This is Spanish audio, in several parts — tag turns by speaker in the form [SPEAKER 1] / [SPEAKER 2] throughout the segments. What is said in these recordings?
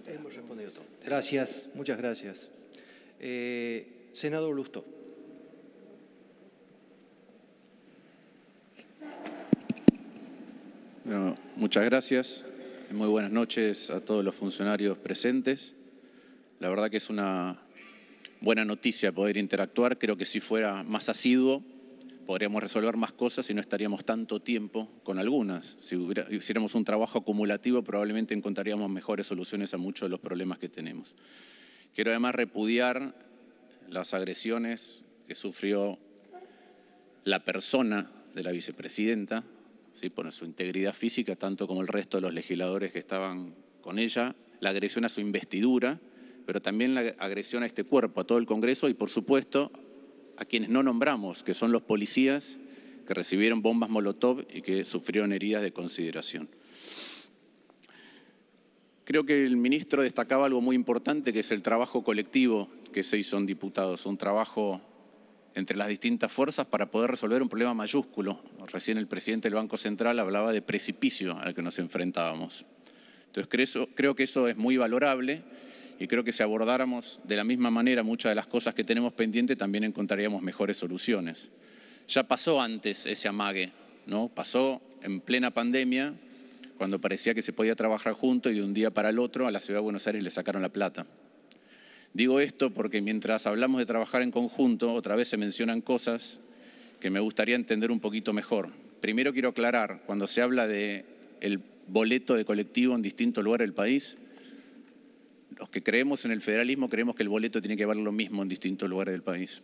[SPEAKER 1] Hemos respondido todo.
[SPEAKER 2] Gracias, muchas gracias. Senador Lustó.
[SPEAKER 3] Bueno, muchas gracias. Muy buenas noches a todos los funcionarios presentes. La verdad que es una buena noticia poder interactuar. Creo que si fuera más asiduo podríamos resolver más cosas y no estaríamos tanto tiempo con algunas. Si hiciéramos un trabajo acumulativo probablemente encontraríamos mejores soluciones a muchos de los problemas que tenemos. Quiero además repudiar las agresiones que sufrió la persona de la vicepresidenta, ¿sí?, por su integridad física, tanto como el resto de los legisladores que estaban con ella, la agresión a su investidura, pero también la agresión a este cuerpo, a todo el Congreso y, por supuesto, a quienes no nombramos, que son los policías que recibieron bombas Molotov y que sufrieron heridas de consideración. Creo que el ministro destacaba algo muy importante, que es el trabajo colectivo que se hizo en diputados, un trabajo entre las distintas fuerzas para poder resolver un problema mayúsculo. Recién el presidente del Banco Central hablaba de precipicio al que nos enfrentábamos. Entonces creo que eso es muy valorable y creo que si abordáramos de la misma manera muchas de las cosas que tenemos pendientes también encontraríamos mejores soluciones. Ya pasó antes ese amague, ¿no? Pasó en plena pandemia, cuando parecía que se podía trabajar juntos y de un día para el otro a la Ciudad de Buenos Aires le sacaron la plata. Digo esto porque mientras hablamos de trabajar en conjunto, otra vez se mencionan cosas que me gustaría entender un poquito mejor. Primero quiero aclarar, cuando se habla del boleto de colectivo en distintos lugares del país, los que creemos en el federalismo creemos que el boleto tiene que valer lo mismo en distintos lugares del país.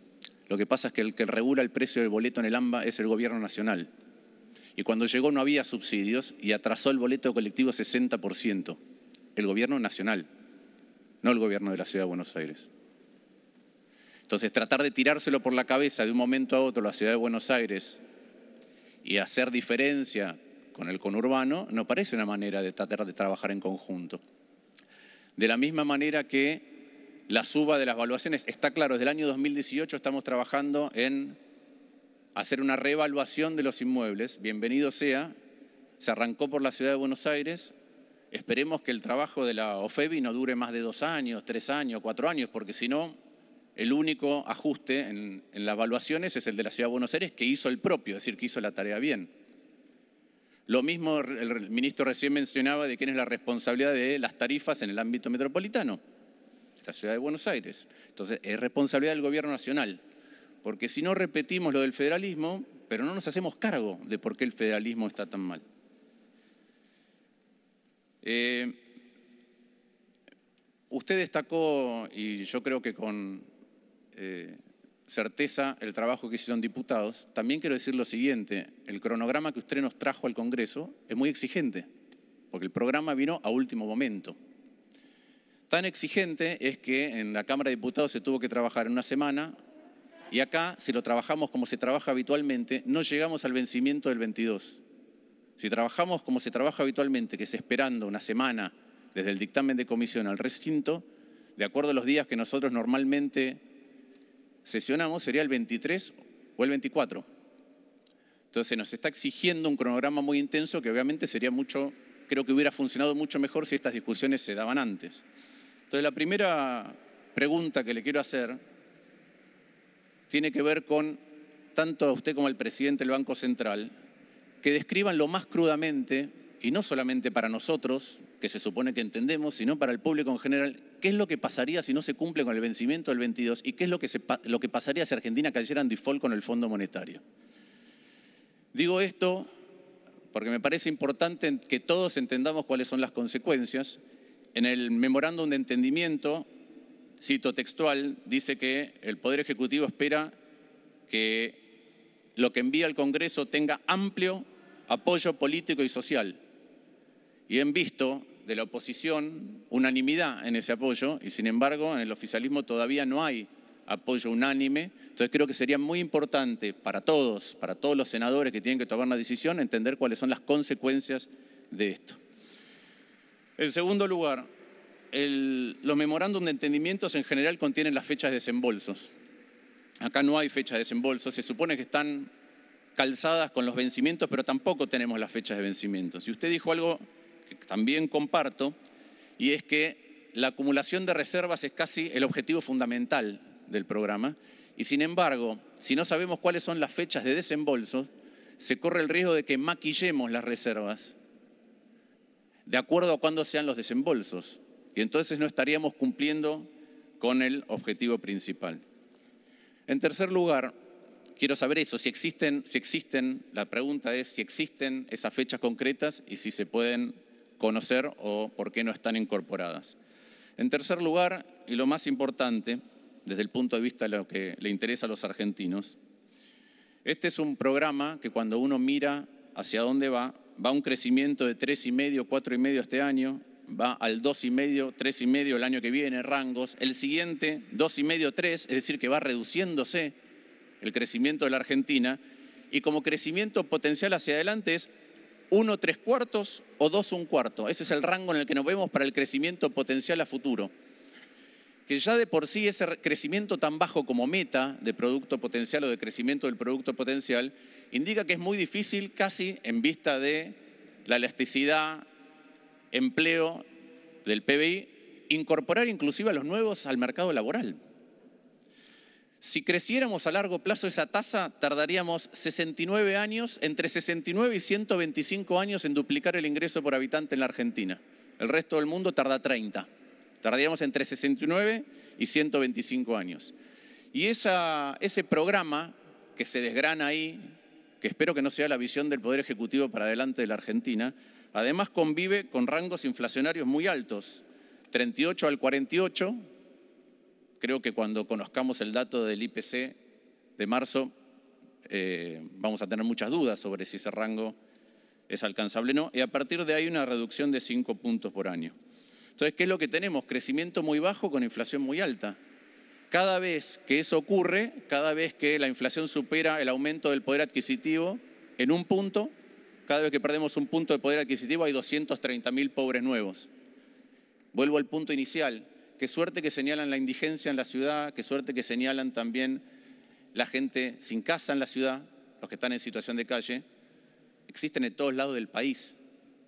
[SPEAKER 3] Lo que pasa es que el que regula el precio del boleto en el AMBA es el gobierno nacional. Y cuando llegó no había subsidios y atrasó el boleto de colectivo 60%. El gobierno nacional, no el gobierno de la Ciudad de Buenos Aires. Entonces, tratar de tirárselo por la cabeza de un momento a otro a la Ciudad de Buenos Aires y hacer diferencia con el conurbano no parece una manera de tratar de trabajar en conjunto. De la misma manera que la suba de las valuaciones, está claro, desde el año 2018 estamos trabajando en hacer una reevaluación de los inmuebles. Bienvenido sea, se arrancó por la Ciudad de Buenos Aires. Esperemos que el trabajo de la OFEBI no dure más de 2 años, 3 años, 4 años, porque si no, el único ajuste en las valuaciones es el de la Ciudad de Buenos Aires, que hizo el propio, es decir, que hizo la tarea bien. Lo mismo el ministro recién mencionaba de quién es la responsabilidad de las tarifas en el ámbito metropolitano, la Ciudad de Buenos Aires. Entonces, es responsabilidad del gobierno nacional, porque si no repetimos lo del federalismo, pero no nos hacemos cargo de por qué el federalismo está tan mal. Usted destacó, y yo creo que con certeza, el trabajo que hicieron diputados. También quiero decir lo siguiente, el cronograma que usted nos trajo al Congreso es muy exigente, porque el programa vino a último momento. Tan exigente es que en la Cámara de Diputados se tuvo que trabajar en una semana y acá, si lo trabajamos como se trabaja habitualmente, no llegamos al vencimiento del 22. Si trabajamos como se trabaja habitualmente, que es esperando una semana desde el dictamen de comisión al recinto, de acuerdo a los días que nosotros normalmente sesionamos, sería el 23 o el 24. Entonces se nos está exigiendo un cronograma muy intenso que obviamente sería mucho, creo que hubiera funcionado mucho mejor si estas discusiones se daban antes. Entonces la primera pregunta que le quiero hacer tiene que ver con, tanto a usted como al presidente del Banco Central, que describan lo más crudamente, y no solamente para nosotros, que se supone que entendemos, sino para el público en general, qué es lo que pasaría si no se cumple con el vencimiento del 22 y qué es lo que pasaría si Argentina cayera en default con el Fondo Monetario. Digo esto porque me parece importante que todos entendamos cuáles son las consecuencias. En el memorándum de entendimiento, cito textual, dice que el Poder Ejecutivo espera que lo que envía al Congreso tenga amplio apoyo político y social. Y han visto de la oposición unanimidad en ese apoyo y sin embargo en el oficialismo todavía no hay apoyo unánime. Entonces creo que sería muy importante para todos los senadores que tienen que tomar una decisión, entender cuáles son las consecuencias de esto. En segundo lugar, los memorándum de entendimientos en general contienen las fechas de desembolsos. Acá no hay fecha de desembolso, se supone que están calzadas con los vencimientos, pero tampoco tenemos las fechas de vencimientos. Y usted dijo algo que también comparto, y es que la acumulación de reservas es casi el objetivo fundamental del programa y, sin embargo, si no sabemos cuáles son las fechas de desembolso, se corre el riesgo de que maquillemos las reservas de acuerdo a cuándo sean los desembolsos y entonces no estaríamos cumpliendo con el objetivo principal. En tercer lugar, quiero saber eso, si existen, la pregunta es si existen esas fechas concretas y si se pueden conocer o por qué no están incorporadas. En tercer lugar, y lo más importante, desde el punto de vista de lo que le interesa a los argentinos, este es un programa que cuando uno mira hacia dónde va a un crecimiento de 3,5, 4,5 este año, va al 2,5, 3,5 el año que viene, rangos. El siguiente, 2,5, 3, es decir, que va reduciéndose el crecimiento de la Argentina. Y como crecimiento potencial hacia adelante es 1,3/4 o 2,1/4. Ese es el rango en el que nos vemos para el crecimiento potencial a futuro. Que ya de por sí ese crecimiento tan bajo como meta de producto potencial o de crecimiento del producto potencial indica que es muy difícil, casi en vista de la elasticidad, empleo del PBI, incorporar inclusive a los nuevos al mercado laboral. Si creciéramos a largo plazo esa tasa, tardaríamos 69 años, entre 69 y 125 años en duplicar el ingreso por habitante en la Argentina. El resto del mundo tarda 30. Tardaríamos entre 69 y 125 años. Y ese programa que se desgrana ahí, que espero que no sea la visión del Poder Ejecutivo para adelante de la Argentina, además convive con rangos inflacionarios muy altos, 38 al 48. Creo que cuando conozcamos el dato del IPC de marzo vamos a tener muchas dudas sobre si ese rango es alcanzable o no. Y a partir de ahí una reducción de 5 puntos por año. Entonces, ¿qué es lo que tenemos? Crecimiento muy bajo con inflación muy alta. Cada vez que eso ocurre, cada vez que la inflación supera el aumento del poder adquisitivo en un punto, cada vez que perdemos un punto de poder adquisitivo hay 230.000 pobres nuevos. Vuelvo al punto inicial. Qué suerte que señalan la indigencia en la ciudad, qué suerte que señalan también la gente sin casa en la ciudad, los que están en situación de calle. Existen en todos lados del país.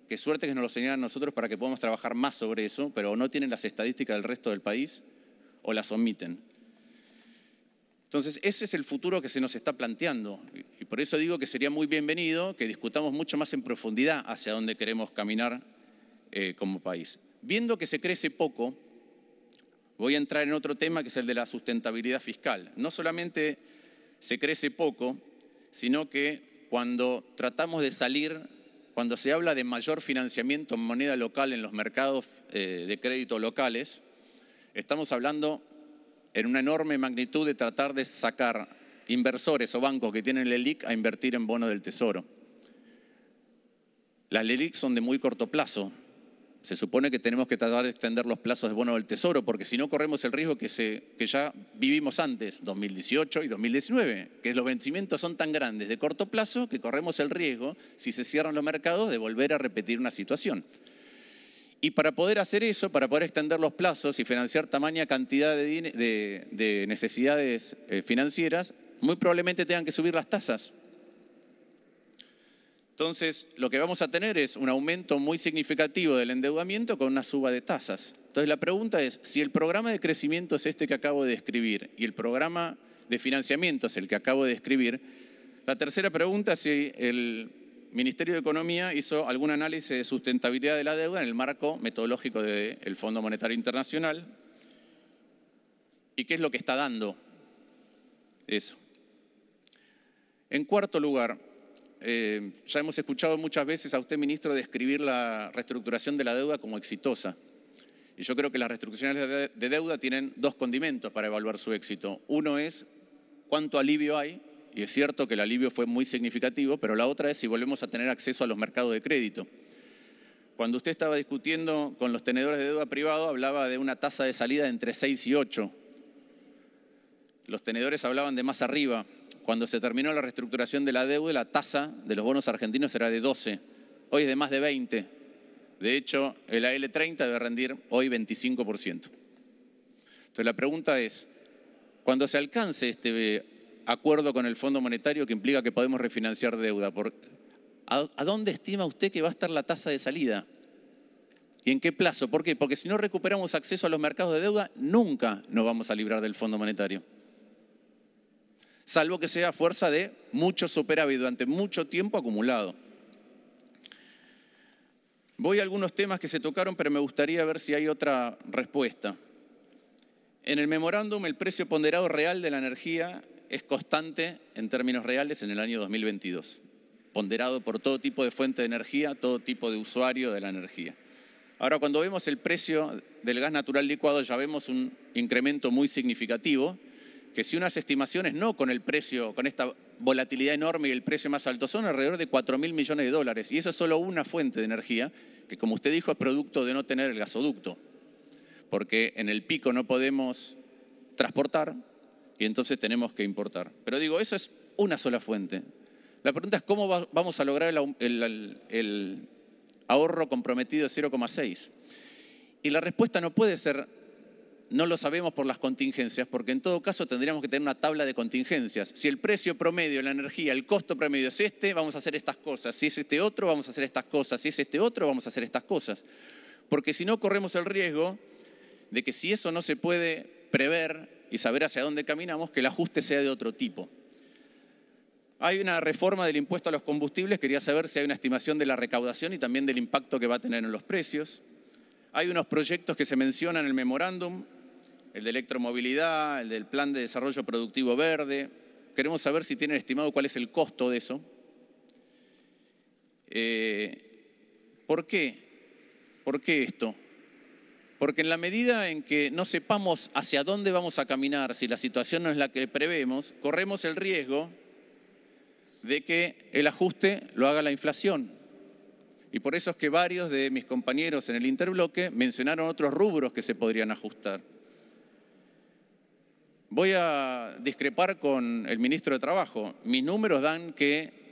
[SPEAKER 3] Qué suerte que nos lo señalan nosotros para que podamos trabajar más sobre eso, pero o no tienen las estadísticas del resto del país o las omiten. Entonces, ese es el futuro que se nos está planteando. Y por eso digo que sería muy bienvenido que discutamos mucho más en profundidad hacia dónde queremos caminar como país. Viendo que se crece poco, voy a entrar en otro tema que es el de la sustentabilidad fiscal. No solamente se crece poco, sino que cuando tratamos de salir, cuando se habla de mayor financiamiento en moneda local en los mercados de crédito locales, estamos hablando en una enorme magnitud de tratar de sacar inversores o bancos que tienen LELIQ a invertir en bonos del Tesoro. Las LELIQ son de muy corto plazo. Se supone que tenemos que tratar de extender los plazos de bonos del Tesoro, porque si no corremos el riesgo que ya vivimos antes, 2018 y 2019, que los vencimientos son tan grandes de corto plazo que corremos el riesgo, si se cierran los mercados, de volver a repetir una situación. Y para poder hacer eso, para poder extender los plazos y financiar tamaña cantidad de necesidades financieras, muy probablemente tengan que subir las tasas. Entonces, lo que vamos a tener es un aumento muy significativo del endeudamiento con una suba de tasas. Entonces, la pregunta es, si el programa de crecimiento es este que acabo de describir y el programa de financiamiento es el que acabo de describir, la tercera pregunta es si el Ministerio de Economía hizo algún análisis de sustentabilidad de la deuda en el marco metodológico del Fondo Monetario Internacional y qué es lo que está dando eso. En cuarto lugar, ya hemos escuchado muchas veces a usted, ministro, describir la reestructuración de la deuda como exitosa. Y yo creo que las reestructuraciones de deuda tienen dos condimentos para evaluar su éxito. Uno es cuánto alivio hay, y es cierto que el alivio fue muy significativo, pero la otra es si volvemos a tener acceso a los mercados de crédito. Cuando usted estaba discutiendo con los tenedores de deuda privado, hablaba de una tasa de salida de entre 6 y 8. Los tenedores hablaban de más arriba. Cuando se terminó la reestructuración de la deuda, la tasa de los bonos argentinos era de 12. Hoy es de más de 20. De hecho, el AL30 debe rendir hoy 25%. Entonces la pregunta es, cuando se alcance este acuerdo con el Fondo Monetario que implica que podemos refinanciar deuda, ¿a dónde estima usted que va a estar la tasa de salida? ¿Y en qué plazo? ¿Por qué? Porque si no recuperamos acceso a los mercados de deuda, nunca nos vamos a librar del Fondo Monetario. Salvo que sea a fuerza de mucho superávit durante mucho tiempo acumulado. Voy a algunos temas que se tocaron, pero me gustaría ver si hay otra respuesta. En el memorándum, el precio ponderado real de la energía es constante en términos reales en el año 2022. Ponderado por todo tipo de fuente de energía, todo tipo de usuario de la energía. Ahora, cuando vemos el precio del gas natural licuado, ya vemos un incremento muy significativo, que si unas estimaciones, no con el precio, con esta volatilidad enorme y el precio más alto, son alrededor de 4.000 millones de dólares. Y eso es solo una fuente de energía, que como usted dijo, es producto de no tener el gasoducto. Porque en el pico no podemos transportar y entonces tenemos que importar. Pero digo, eso es una sola fuente. La pregunta es cómo vamos a lograr el ahorro comprometido de 0,6. Y la respuesta no puede ser, no lo sabemos por las contingencias, porque en todo caso tendríamos que tener una tabla de contingencias. Si el precio promedio de la energía, el costo promedio es este, vamos a hacer estas cosas. Si es este otro, vamos a hacer estas cosas. Si es este otro, vamos a hacer estas cosas. Porque si no, corremos el riesgo de que si eso no se puede prever y saber hacia dónde caminamos, que el ajuste sea de otro tipo. Hay una reforma del impuesto a los combustibles, quería saber si hay una estimación de la recaudación y también del impacto que va a tener en los precios. Hay unos proyectos que se mencionan en el memorándum, el de electromovilidad, el del Plan de Desarrollo Productivo Verde. Queremos saber si tienen estimado cuál es el costo de eso. ¿Por qué? ¿Por qué esto? Porque en la medida en que no sepamos hacia dónde vamos a caminar, si la situación no es la que prevemos, corremos el riesgo de que el ajuste lo haga la inflación. Y por eso es que varios de mis compañeros en el interbloque mencionaron otros rubros que se podrían ajustar. Voy a discrepar con el ministro de Trabajo. Mis números dan que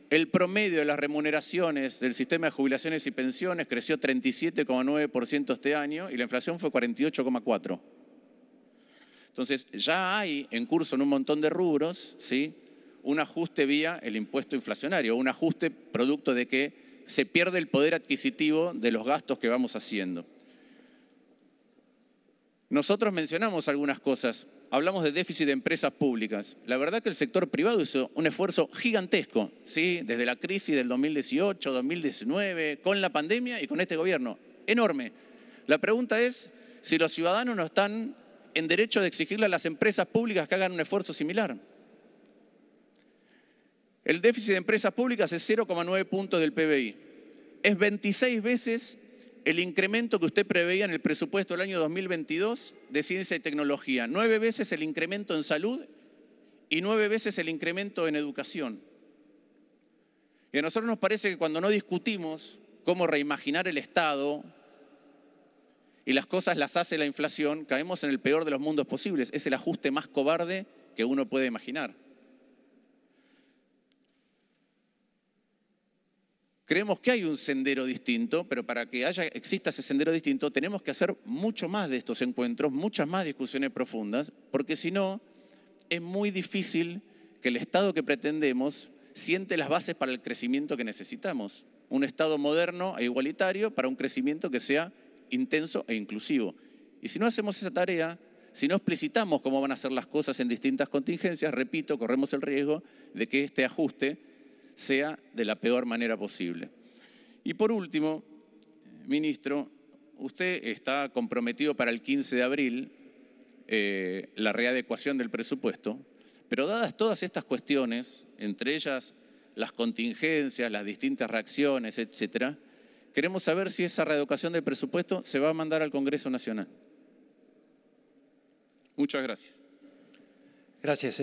[SPEAKER 3] el promedio de las remuneraciones del sistema de jubilaciones y pensiones creció 37,9% este año y la inflación fue 48,4%. Entonces, ya hay en curso en un montón de rubros, ¿sí?, un ajuste vía el impuesto inflacionario, un ajuste producto de que se pierde el poder adquisitivo de los gastos que vamos haciendo. Nosotros mencionamos algunas cosas. Hablamos de déficit de empresas públicas. La verdad que el sector privado hizo un esfuerzo gigantesco, ¿sí?, desde la crisis del 2018, 2019, con la pandemia y con este gobierno. Enorme. La pregunta es si los ciudadanos no están en derecho de exigirle a las empresas públicas que hagan un esfuerzo similar. El déficit de empresas públicas es 0,9 puntos del PBI. Es 26 veces el incremento que usted preveía en el presupuesto del año 2022 de ciencia y tecnología. 9 veces el incremento en salud y 9 veces el incremento en educación. Y a nosotros nos parece que cuando no discutimos cómo reimaginar el Estado y las cosas las hace la inflación, caemos en el peor de los mundos posibles. Es el ajuste más cobarde que uno puede imaginar. Creemos que hay un sendero distinto, pero para que exista ese sendero distinto tenemos que hacer mucho más de estos encuentros, muchas más discusiones profundas, porque si no, es muy difícil que el Estado que pretendemos siente las bases para el crecimiento que necesitamos. Un Estado moderno e igualitario para un crecimiento que sea intenso e inclusivo. Y si no hacemos esa tarea, si no explicitamos cómo van a ser las cosas en distintas contingencias, repito, corremos el riesgo de que este ajuste sea de la peor manera posible. Y por último, ministro, usted está comprometido para el 15 de abril la readecuación del presupuesto, pero dadas todas estas cuestiones, entre ellas las contingencias, las distintas reacciones, etcétera, queremos saber si esa readecuación del presupuesto se va a mandar al Congreso Nacional. Muchas gracias.
[SPEAKER 2] Gracias.